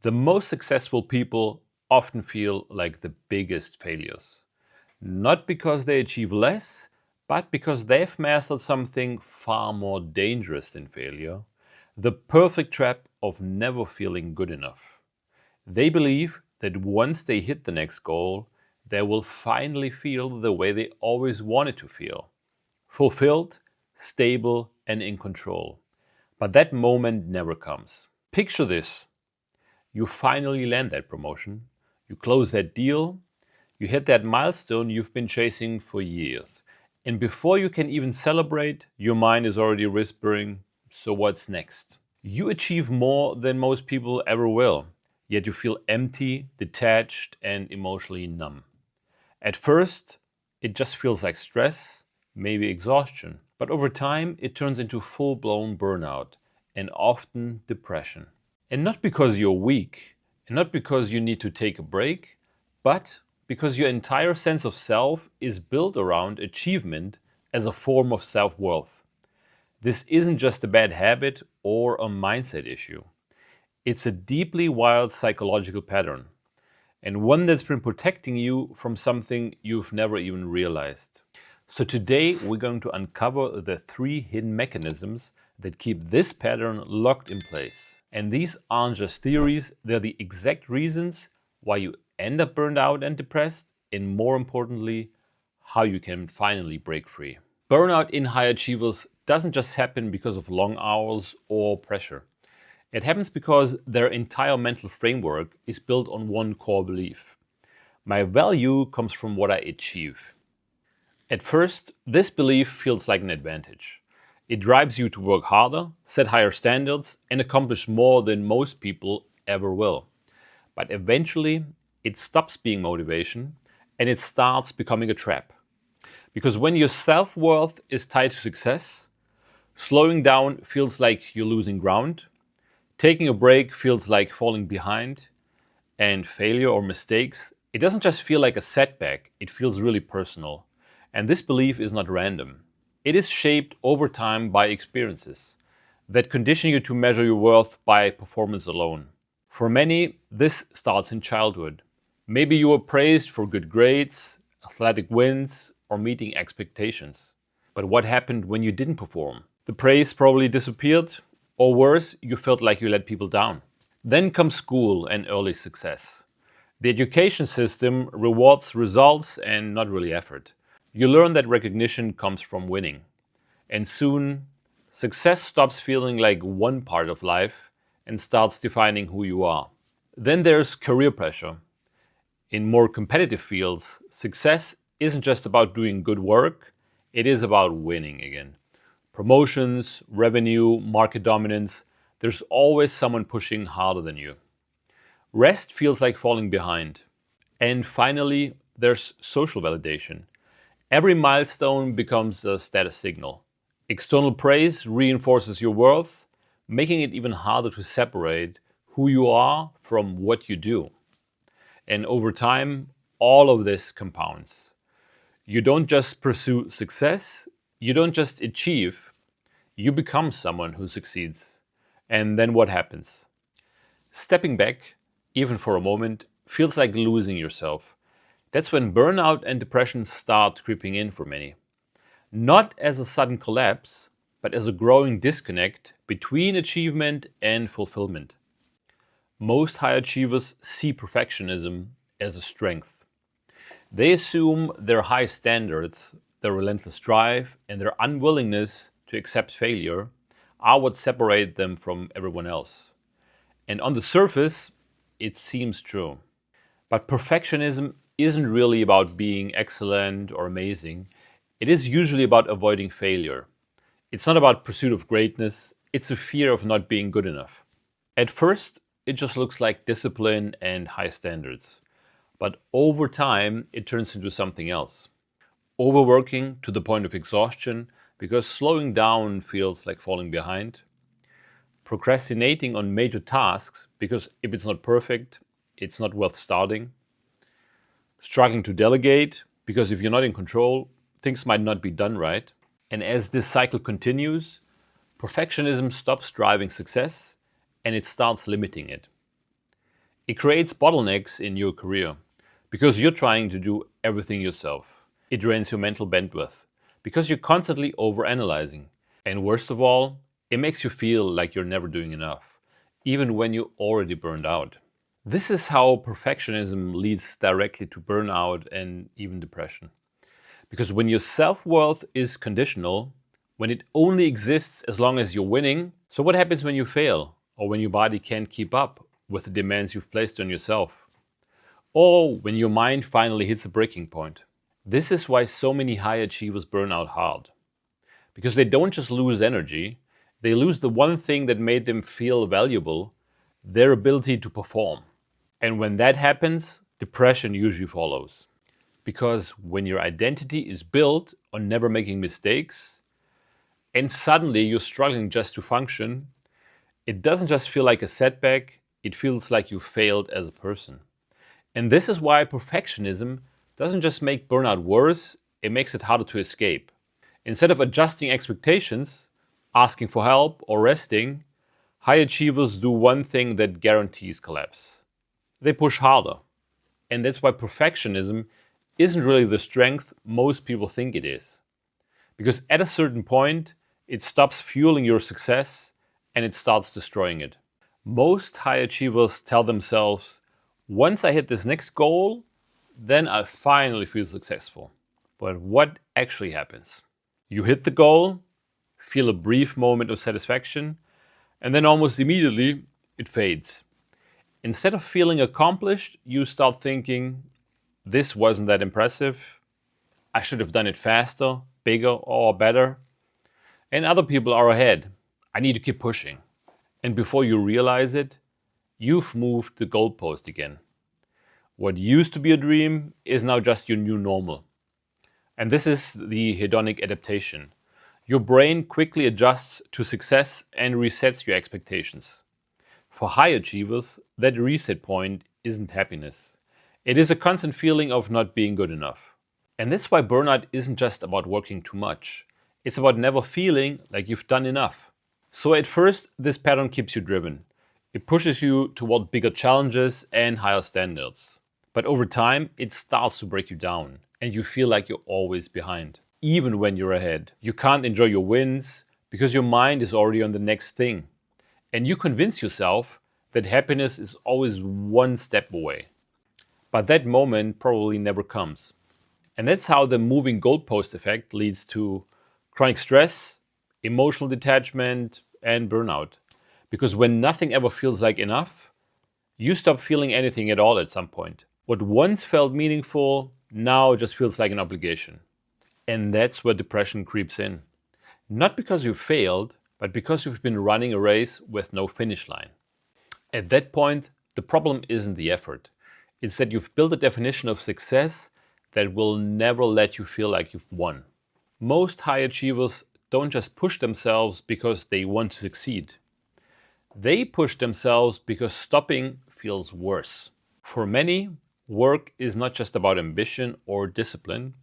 The most successful people often feel like the biggest failures. Not because they achieve less, but because they've mastered something far more dangerous than failure: the perfect trap of never feeling good enough. They believe that once they hit the next goal, they will finally feel the way they always wanted to feel: fulfilled, stable, and in control. But that moment never comes. Picture this: you finally land that promotion, you close that deal, you hit that milestone you've been chasing for years. And before you can even celebrate, your mind is already whispering, so what's next? You achieve more than most people ever will, yet you feel empty, detached, and emotionally numb. At first, it just feels like stress, maybe exhaustion. But over time, it turns into full blown burnout and often depression. And not because you're weak, and not because you need to take a break, but because your entire sense of self is built around achievement as a form of self worth. This isn't just a bad habit or a mindset issue, it's a deeply wild psychological pattern, and one that's been protecting you from something you've never even realized. So, today we're going to uncover the three hidden mechanisms that keep this pattern locked in place. And these aren't just theories, they're the exact reasons why you end up burned out and depressed, and more importantly, how you can finally break free. Burnout in high achievers doesn't just happen because of long hours or pressure. It happens because their entire mental framework is built on one core belief: my value comes from what I achieve. At first, this belief feels like an advantage. It drives you to work harder, set higher standards, and accomplish more than most people ever will. But eventually, it stops being motivation and it starts becoming a trap. Because when your self worth is tied to success, slowing down feels like you're losing ground, taking a break feels like falling behind, and failure or mistakes, it doesn't just feel like a setback, it feels really personal. And this belief is not random. It is shaped over time by experiences that condition you to measure your worth by performance alone. For many, this starts in childhood. Maybe you were praised for good grades, athletic wins, or meeting expectations. But what happened when you didn't perform? The praise probably disappeared, or worse, you felt like you let people down. Then comes school and early success. The education system rewards results and not really effort. You learn that recognition comes from winning. And soon, success stops feeling like one part of life and starts defining who you are. Then there's career pressure. In more competitive fields, success isn't just about doing good work, it is about winning again. Promotions, revenue, market dominance, there's always someone pushing harder than you. Rest feels like falling behind. And finally, there's social validation. Every milestone becomes a status signal. External praise reinforces your worth, making it even harder to separate who you are from what you do. And over time, all of this compounds. You don't just pursue success, you don't just achieve, you become someone who succeeds. And then what happens? Stepping back, even for a moment, feels like losing yourself. That's when burnout and depression start creeping in for many. Not as a sudden collapse, but as a growing disconnect between achievement and fulfillment. Most high achievers see perfectionism as a strength. They assume their high standards, their relentless drive, and their unwillingness to accept failure are what separate them from everyone else. And on the surface, it seems true. But perfectionism isn't really about being excellent or amazing. It is usually about avoiding failure. It's not about pursuit of greatness, it's a fear of not being good enough. At first, it just looks like discipline and high standards. But over time, it turns into something else. Overworking to the point of exhaustion because slowing down feels like falling behind. Procrastinating on major tasks because if it's not perfect, it's not worth starting. Struggling to delegate because if you're not in control, things might not be done right. And as this cycle continues, perfectionism stops driving success and it starts limiting it. It creates bottlenecks in your career because you're trying to do everything yourself. It drains your mental bandwidth because you're constantly overanalyzing. And worst of all, it makes you feel like you're never doing enough, even when you're already burned out. This is how perfectionism leads directly to burnout and even depression. Because when your self worth is conditional, when it only exists as long as you're winning, so what happens when you fail or when your body can't keep up with the demands you've placed on yourself? Or when your mind finally hits a breaking point? This is why so many high achievers burn out hard. Because they don't just lose energy, they lose the one thing that made them feel valuable, their ability to perform. And when that happens, depression usually follows. Because when your identity is built on never making mistakes, and suddenly you're struggling just to function, it doesn't just feel like a setback, it feels like you failed as a person. And this is why perfectionism doesn't just make burnout worse, it makes it harder to escape. Instead of adjusting expectations, asking for help, or resting, high achievers do one thing that guarantees collapse. They push harder. And that's why perfectionism isn't really the strength most people think it is. Because at a certain point, it stops fueling your success and it starts destroying it. Most high achievers tell themselves, once I hit this next goal, then I'll finally feel successful. But what actually happens? You hit the goal, feel a brief moment of satisfaction, and then almost immediately it fades. Instead of feeling accomplished, you start thinking, this wasn't that impressive. I should have done it faster, bigger, or better. And other people are ahead. I need to keep pushing. And before you realize it, you've moved the goalpost again. What used to be a dream is now just your new normal. And this is the hedonic adaptation. Your brain quickly adjusts to success and resets your expectations. For high achievers, that reset point isn't happiness. It is a constant feeling of not being good enough. And that's why burnout isn't just about working too much. It's about never feeling like you've done enough. So at first, this pattern keeps you driven. It pushes you toward bigger challenges and higher standards. But over time, it starts to break you down, and you feel like you're always behind. Even when you're ahead, you can't enjoy your wins because your mind is already on the next thing. And you convince yourself that happiness is always one step away. But that moment probably never comes. And that's how the moving goalpost effect leads to chronic stress, emotional detachment, and burnout. Because when nothing ever feels like enough, you stop feeling anything at all at some point. What once felt meaningful now just feels like an obligation. And that's where depression creeps in. Not because you failed, but because you've been running a race with no finish line. At that point, the problem isn't the effort. It's that you've built a definition of success that will never let you feel like you've won. Most high achievers don't just push themselves because they want to succeed. They push themselves because stopping feels worse. For many, work is not just about ambition or discipline,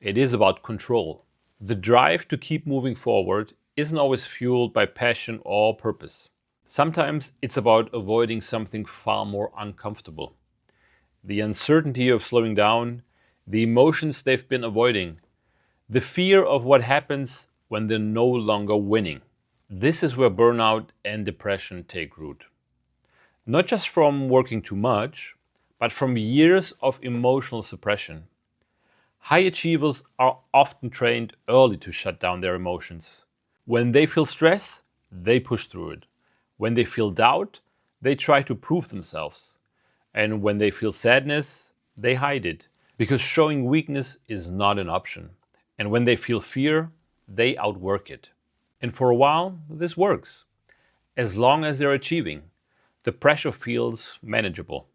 it is about control. The drive to keep moving forward isn't always fueled by passion or purpose. Sometimes it's about avoiding something far more uncomfortable. The uncertainty of slowing down, the emotions they've been avoiding, the fear of what happens when they're no longer winning. This is where burnout and depression take root. Not just from working too much, but from years of emotional suppression. High achievers are often trained early to shut down their emotions. When they feel stress, they push through it. When they feel doubt, they try to prove themselves. And when they feel sadness, they hide it, because showing weakness is not an option. And when they feel fear, they outwork it. And for a while, this works. As long as they're achieving, the pressure feels manageable.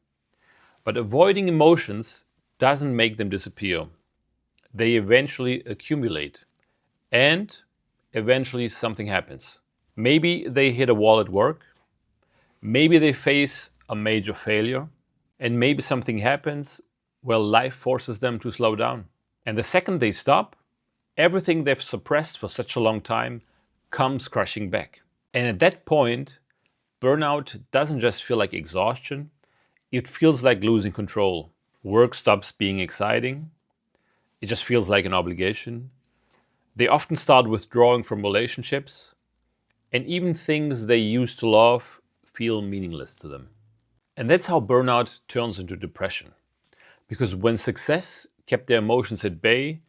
But avoiding emotions doesn't make them disappear. They eventually accumulate. And eventually something happens. Maybe they hit a wall at work. Maybe they face a major failure. And maybe something happens where life forces them to slow down. And the second they stop, everything they've suppressed for such a long time comes crashing back. And at that point, burnout doesn't just feel like exhaustion, it feels like losing control. Work stops being exciting. It just feels like an obligation. They often start withdrawing from relationships, and even things they used to love feel meaningless to them. And that's how burnout turns into depression. Because when success kept their emotions at bay,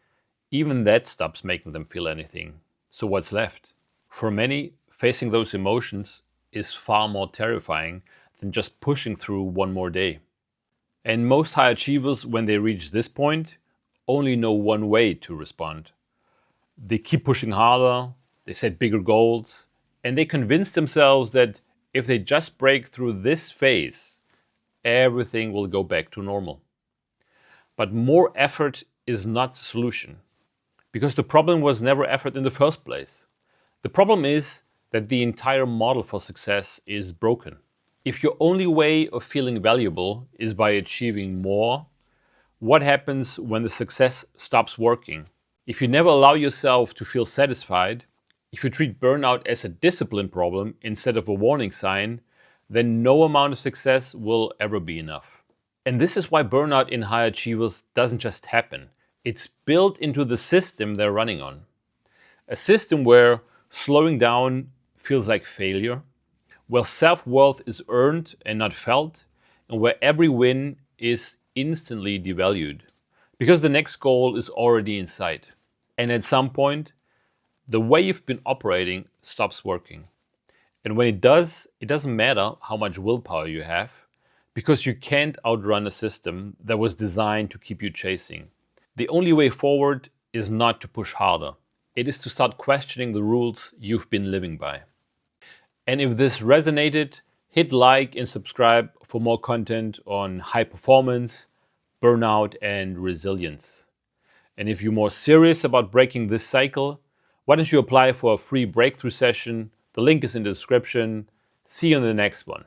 even that stops making them feel anything. So what's left? For many, facing those emotions is far more terrifying than just pushing through one more day. And most high achievers, when they reach this point, only know one way to respond. They keep pushing harder, they set bigger goals, and they convince themselves that if they just break through this phase, everything will go back to normal. But more effort is not the solution, because the problem was never effort in the first place. The problem is that the entire model for success is broken. If your only way of feeling valuable is by achieving more, what happens when the success stops working? If you never allow yourself to feel satisfied, if you treat burnout as a discipline problem instead of a warning sign, then no amount of success will ever be enough. And this is why burnout in high achievers doesn't just happen. It's built into the system they're running on. A system where slowing down feels like failure, where self-worth is earned and not felt, and where every win is instantly devalued because the next goal is already in sight. And at some point, the way you've been operating stops working. And when it does, it doesn't matter how much willpower you have, because you can't outrun a system that was designed to keep you chasing. The only way forward is not to push harder. It is to start questioning the rules you've been living by. And if this resonated, hit like and subscribe for more content on high performance, burnout, and resilience. And if you're more serious about breaking this cycle, why don't you apply for a free breakthrough session? The link is in the description. See you in the next one.